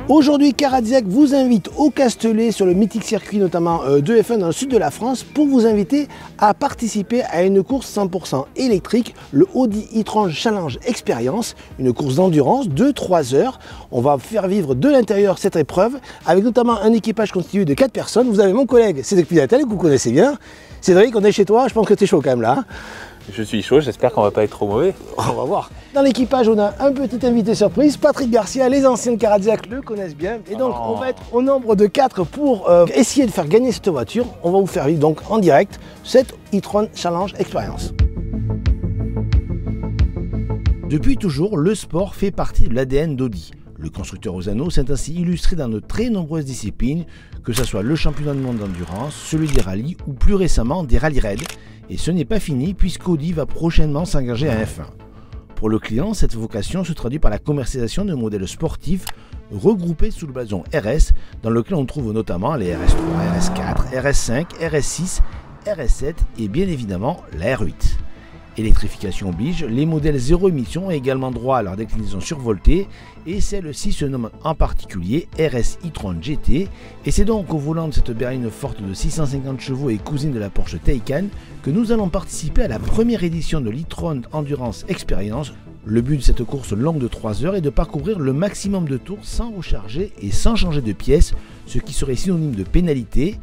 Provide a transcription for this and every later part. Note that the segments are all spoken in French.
Aujourd'hui, Caradiac vous invite au Castellet sur le mythique circuit notamment de F1 dans le sud de la France pour vous inviter à participer à une course 100% électrique, le Audi e-tron Challenge Experience, une course d'endurance de 3 heures. On va faire vivre de l'intérieur cette épreuve avec notamment un équipage constitué de 4 personnes. Vous avez mon collègue Cédric Pinatel que vous connaissez bien. Cédric, on est chez toi, je pense que tu es chaud quand même là. Hein. Je suis chaud, j'espère qu'on va pas être trop mauvais. On va voir. Dans l'équipage, on a un petit invité surprise, Patrick Garcia. Les anciens de Caradiac le connaissent bien. Et donc, on va être au nombre de 4 pour essayer de faire gagner cette voiture. On va vous faire vivre donc en direct cette e-tron Challenge Experience. Depuis toujours, le sport fait partie de l'ADN d'Audi. Le constructeur aux anneaux s'est ainsi illustré dans de très nombreuses disciplines, que ce soit le championnat du monde d'endurance, celui des rallyes ou plus récemment des rallye raids. Et ce n'est pas fini puisqu'Audi va prochainement s'engager à F1. Pour le client, cette vocation se traduit par la commercialisation de modèles sportifs regroupés sous le blason RS, dans lequel on trouve notamment les RS3, RS4, RS5, RS6, RS7 et bien évidemment la R8. Électrification oblige, les modèles zéro émission ont également droit à leur déclinaison survoltée et celle-ci se nomme en particulier RS e-tron GT et c'est donc au volant de cette berline forte de 650 chevaux et cousine de la Porsche Taycan que nous allons participer à la première édition de l'e-tron Endurance Experience. Le but de cette course longue de 3 heures est de parcourir le maximum de tours sans recharger et sans changer de pièce, ce qui serait synonyme de pénalité.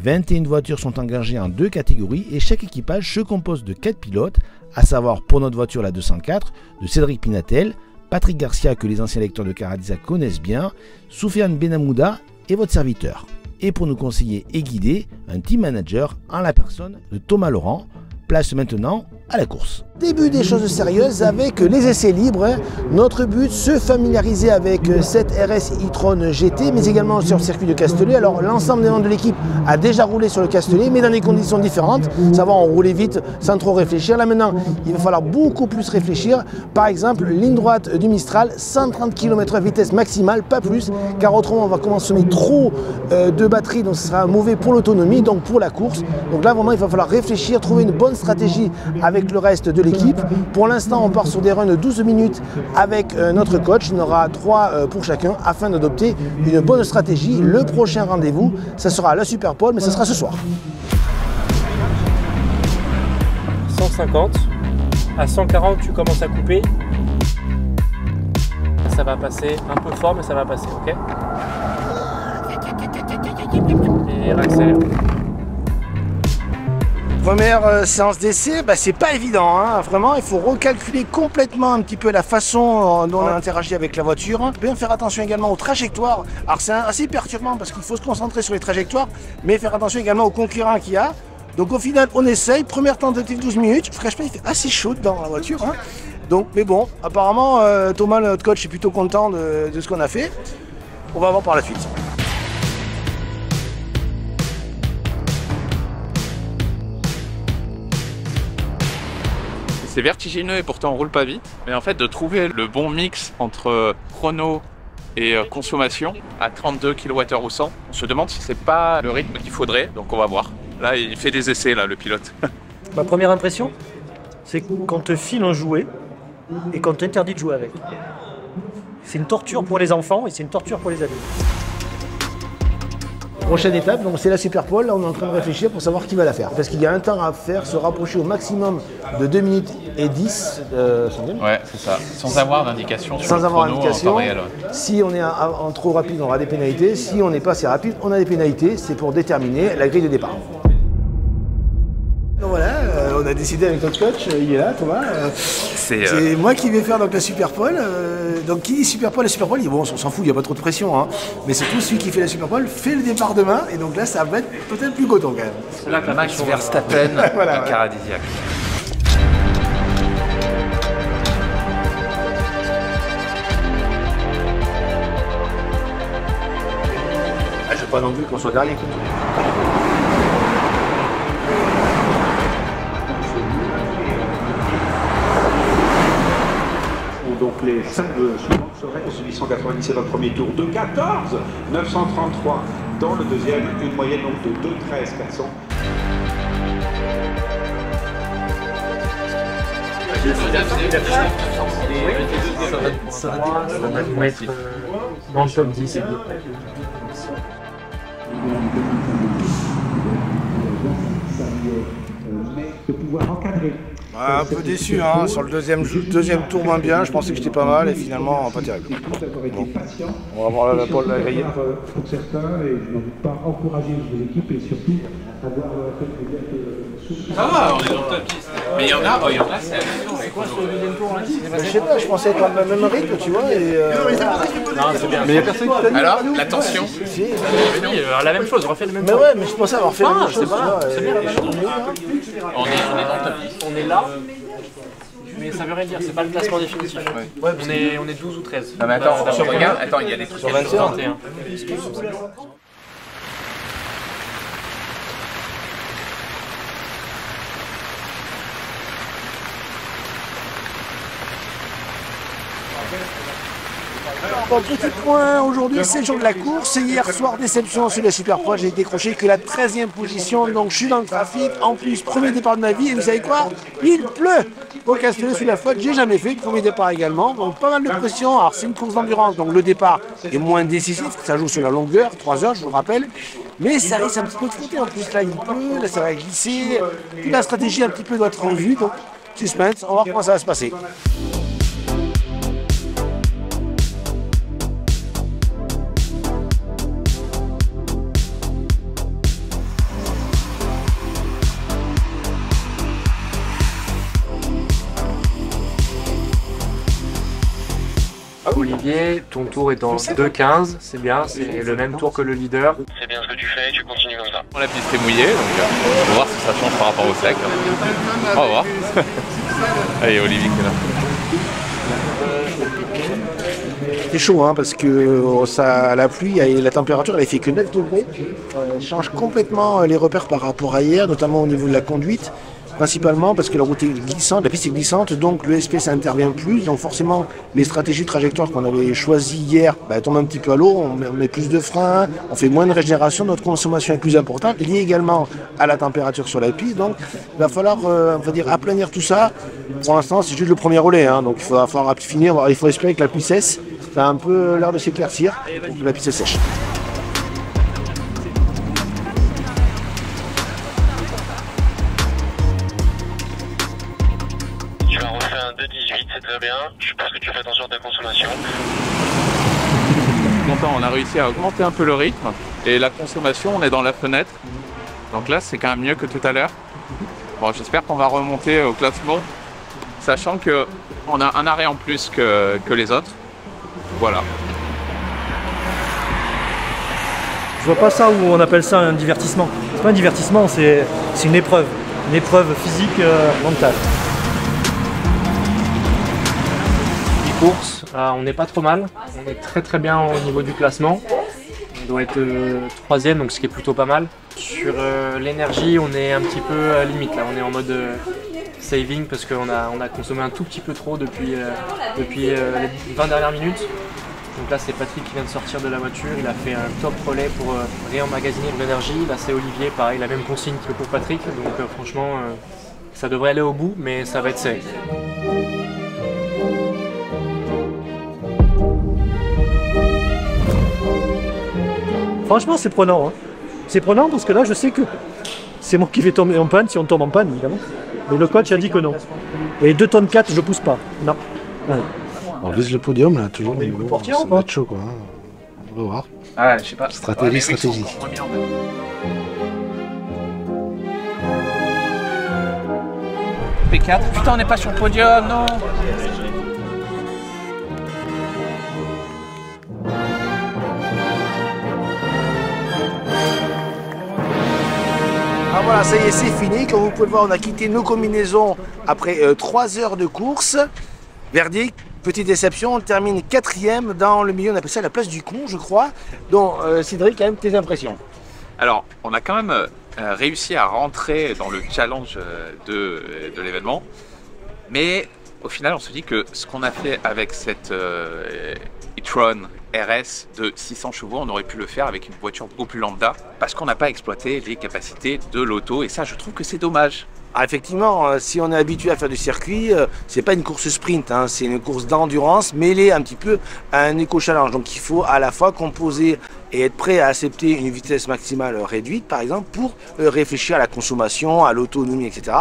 21 voitures sont engagées en 2 catégories et chaque équipage se compose de 4 pilotes, à savoir pour notre voiture la 204, de Cédric Pinatel, Patrick Garcia que les anciens lecteurs de Caradiac connaissent bien, Soufiane Benamouda et votre serviteur. Et pour nous conseiller et guider, un team manager en la personne de Thomas Laurent. Place maintenant à la course. Début des choses sérieuses avec les essais libres. Notre but, se familiariser avec cette RS e-tron GT, mais également sur le circuit de Castellet. Alors l'ensemble des membres de l'équipe a déjà roulé sur le Castellet, mais dans des conditions différentes. Savoir on roulait vite sans trop réfléchir. Là maintenant, il va falloir beaucoup plus réfléchir. Par exemple, ligne droite du Mistral, 130 km/h vitesse maximale, pas plus, car autrement on va consommer trop de batterie, donc ce sera mauvais pour l'autonomie, donc pour la course. Donc là vraiment, il va falloir réfléchir, trouver une bonne stratégie avec le reste de l'équipe. Pour l'instant, on part sur des runs de 12 minutes avec notre coach. Il y en aura 3 pour chacun afin d'adopter une bonne stratégie. Le prochain rendez-vous, ça sera à la Superpole, mais ça sera ce soir. 150. À 140, tu commences à couper. Ça va passer un peu fort, mais ça va passer, ok? Et réaccélère. Première séance d'essai, c'est pas évident, hein. Vraiment il faut recalculer complètement un petit peu la façon dont on interagit avec la voiture. Bien faire attention également aux trajectoires, alors c'est assez perturbant parce qu'il faut se concentrer sur les trajectoires, mais faire attention également aux concurrents qu'il y a. Donc au final on essaye, première tentative 12 minutes, je ne cache pas il fait assez chaud dans la voiture. Hein. Donc, mais bon, apparemment Thomas notre coach est plutôt content de ce qu'on a fait, on va voir par la suite. C'est vertigineux et pourtant on roule pas vite. Mais en fait, de trouver le bon mix entre chrono et consommation à 32 kWh au 100, on se demande si c'est pas le rythme qu'il faudrait. Donc on va voir. Là, il fait des essais, là, le pilote. Ma première impression, c'est qu'on te file un jouet et qu'on t'interdit de jouer avec. C'est une torture pour les enfants et c'est une torture pour les adultes. Prochaine étape, donc c'est la Superpole, là on est en train de réfléchir pour savoir qui va la faire. Parce qu'il y a un temps à faire, se rapprocher au maximum de 2 minutes et 10 centièmes. Ouais, c'est ça. Sans avoir d'indication sur Sans le avoir chrono d'indication. en temps réel. Si on est en trop rapide, on aura des pénalités. Si on n'est pas assez rapide, on a des pénalités. C'est pour déterminer la grille de départ. Donc voilà, on a décidé avec notre coach, il est là, Thomas. C'est moi qui vais faire donc la Superpole. Donc qui dit Superpole, la Superpole, bon, on s'en fout, il n'y a pas trop de pression. Hein. Mais surtout celui qui fait la Superpole fait le départ demain. Et donc là, ça va être peut-être plus coton quand même. C'est là que Max Verstappen voilà, de Caradiac. Je ne veux pas non plus qu'on soit dernier. Donc les 5 suivantes seraient celui 197 dans le premier tour de 14, 933 dans le deuxième, une moyenne donc de 2,13 400. Ça va nous mettre dans le top 10. De pouvoir encadrer. Un peu déçu, hein. Sur le deuxième tour moins bien, je pensais que j'étais pas mal et finalement pas terrible. Bon. On va voir la pole griller. Pour certains, et je n'en doute pas, encourager les équipes et surtout avoir fait Ça va, on est dans le top 10. Mais il y en a, c'est quoi sur le deuxième tour là? Je sais pas, je pensais être dans le même rythme, tu vois. Et Non, c'est bien. mais il y a personne qui t'a dit. Alors, l'attention. Si. La même chose, on refait le même Mais tour. ouais, mais je pensais avoir fait la même chose. c'est bien. On est dans le top 10. On est là, mais ça veut rien dire, c'est pas le classement définitif. Ouais, On est 12 ou 13. Non mais attends, regarde, attends, il y a des trucs sur à 21. 21. Bon, petit point, aujourd'hui c'est le jour de la course. Hier soir, déception sur la Superpole, j'ai décroché que la 13e position, donc je suis dans le trafic. En plus, premier départ de ma vie, et vous savez quoi? Il pleut au Castellet sous la flotte, j'ai jamais fait, premier départ également, donc pas mal de pression. Alors c'est une course d'endurance, donc le départ est moins décisif, ça joue sur la longueur, 3 heures je vous le rappelle, mais ça risque un petit peu de frotter. En plus là il pleut, là ça va glisser, toute la stratégie un petit peu doit être en vue, donc suspense, on va voir comment ça va se passer. Olivier, ton tour est dans 2,15, c'est bien, c'est le même tour que le leader. C'est bien ce que tu fais, tu continues comme ça. La piste est mouillée, donc on va voir si ça change par rapport au sec. On va voir. Allez, Olivier qui est là. C'est chaud hein, parce que la pluie et la température elle fait que 9 degrés. Change complètement les repères par rapport à hier, notamment au niveau de la conduite. Principalement parce que la route est glissante, la piste est glissante, donc le SPS intervient plus, donc forcément les stratégies de trajectoire qu'on avait choisies hier tombent un petit peu à l'eau, on met plus de freins, on fait moins de régénération, notre consommation est plus importante, liée également à la température sur la piste, donc il va falloir on va dire aplanir tout ça. Pour l'instant c'est juste le premier relais, hein, donc il va falloir finir, il faut espérer que la pluie cesse, ça a un peu l'air de s'éclaircir pour que la piste sèche. Tu as refait un 2,18, c'est très bien. Je pense que tu fais attention à ta consommation. Content, on a réussi à augmenter un peu le rythme et la consommation, on est dans la fenêtre. Donc là, c'est quand même mieux que tout à l'heure. Bon, j'espère qu'on va remonter au classement, sachant que on a un arrêt en plus que les autres. Voilà. Je vois pas ça où on appelle ça un divertissement. C'est pas un divertissement, c'est une épreuve physique mentale. Course, on n'est pas trop mal, on est très bien au niveau du classement, on doit être 3e donc ce qui est plutôt pas mal. Sur l'énergie on est un petit peu limite là, on est en mode saving parce qu'on a consommé un tout petit peu trop depuis les 20 dernières minutes. Donc là c'est Patrick qui vient de sortir de la voiture, il a fait un top relais pour réemmagasiner de l'énergie. Là c'est Olivier, pareil, la même consigne que pour Patrick, donc franchement ça devrait aller au bout mais ça va être safe. Franchement, c'est prenant. Hein. C'est prenant parce que là, je sais que c'est moi qui vais tomber en panne si on tombe en panne, évidemment. Mais le coach a dit que non. Et 2 tonnes 4, je pousse pas. Non. Ouais. On vise le podium là, toujours. Mais vous portiez ça ou pas va être chaud quoi. On va voir. Ah, je sais pas. Stratégie. P4. Putain, on n'est pas sur le podium, non. Ah voilà, ça y est, c'est fini. Comme vous pouvez le voir, on a quitté nos combinaisons après 3 heures de course. Verdict, petite déception, on termine 4e dans le milieu, on appelle ça la place du con, je crois. Donc, Cédric, quand même, tes impressions? Alors, on a quand même réussi à rentrer dans le challenge de l'événement. Mais au final, on se dit que ce qu'on a fait avec cette e-tron RS de 600 chevaux, on aurait pu le faire avec une voiture beaucoup plus lambda parce qu'on n'a pas exploité les capacités de l'auto et ça, je trouve que c'est dommage. Ah, effectivement, si on est habitué à faire du circuit, c'est pas une course sprint, hein, c'est une course d'endurance mêlée un petit peu à un éco-challenge. Donc il faut à la fois composer et être prêt à accepter une vitesse maximale réduite, par exemple, pour réfléchir à la consommation, à l'autonomie, etc.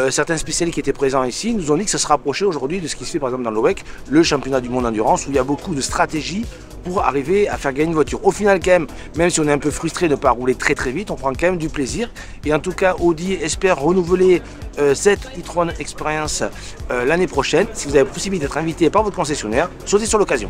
Certains spécialistes qui étaient présents ici nous ont dit que ça se rapprochait aujourd'hui de ce qui se fait par exemple dans l'OWEC, le championnat du monde d'endurance, où il y a beaucoup de stratégies pour arriver à faire gagner une voiture. Au final, quand même si on est un peu frustré de ne pas rouler très vite, on prend quand même du plaisir. Et en tout cas, Audi espère renouveler cette e-tron Experience l'année prochaine. Si vous avez la possibilité d'être invité par votre concessionnaire, sautez sur l'occasion.